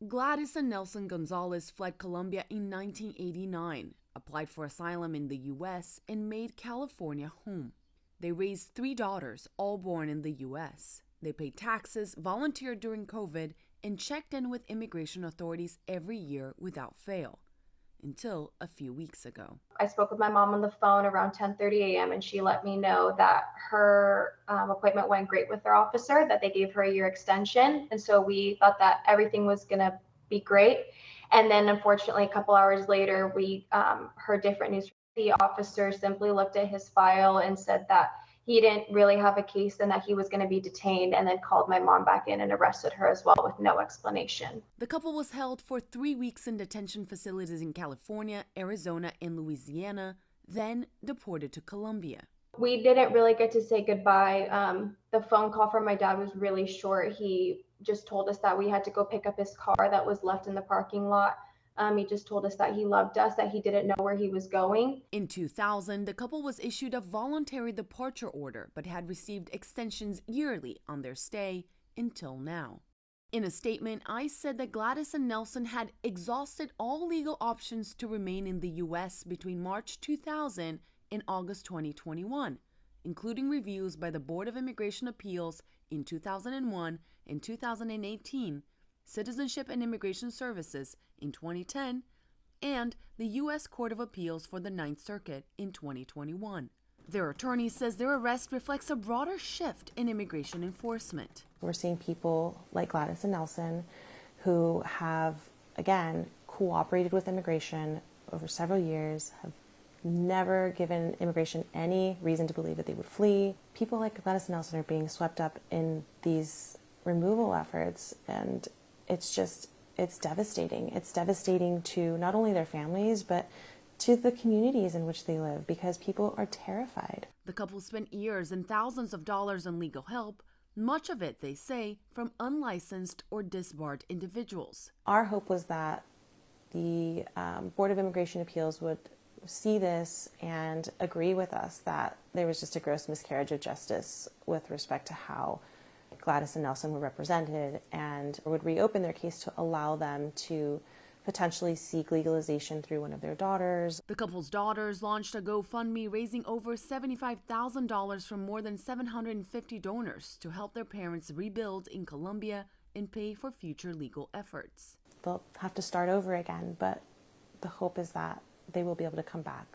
Gladys and Nelson Gonzalez fled Colombia in 1989, applied for asylum in the U.S., and made California home. They raised 3 daughters, all born in the U.S. They paid taxes, volunteered during COVID, and checked in with immigration authorities every year without fail, until a few weeks ago. I spoke with my mom on the phone around 10:30 a.m. and she let me know that her appointment went great with their officer, that they gave her a year extension. And so we thought that everything was going to be great. And then unfortunately, a couple hours later, we heard different news. The officer simply looked at his file and said that he didn't really have a case and that he was going to be detained, and then called my mom back in and arrested her as well with no explanation. The couple was held for 3 weeks in detention facilities in California, Arizona, and Louisiana, then deported to Colombia. We didn't really get to say goodbye. The phone call from my dad was really short. He just told us that we had to go pick up his car that was left in the parking lot. He just told us that he loved us, that he didn't know where he was going. In 2000, the couple was issued a voluntary departure order, but had received extensions yearly on their stay until now. In a statement, ICE said that Gladys and Nelson had exhausted all legal options to remain in the U.S. between March 2000 and August 2021, including reviews by the Board of Immigration Appeals in 2001 and 2018, Citizenship and Immigration Services in 2010, and the U.S. Court of Appeals for the Ninth Circuit in 2021. Their attorney says their arrest reflects a broader shift in immigration enforcement. We're seeing people like Gladys and Nelson who have, again, cooperated with immigration over several years, have never given immigration any reason to believe that they would flee. People like Gladys and Nelson are being swept up in these removal efforts, and it's devastating. It's devastating to not only their families, but to the communities in which they live, because people are terrified. The couple spent years and thousands of dollars on legal help, much of it, they say, from unlicensed or disbarred individuals. Our hope was that the Board of Immigration Appeals would see this and agree with us that there was just a gross miscarriage of justice with respect to how Gladys and Nelson were represented, and would reopen their case to allow them to potentially seek legalization through one of their daughters. The couple's daughters launched a GoFundMe raising over $75,000 from more than 750 donors to help their parents rebuild in Colombia and pay for future legal efforts. They'll have to start over again, but the hope is that they will be able to come back.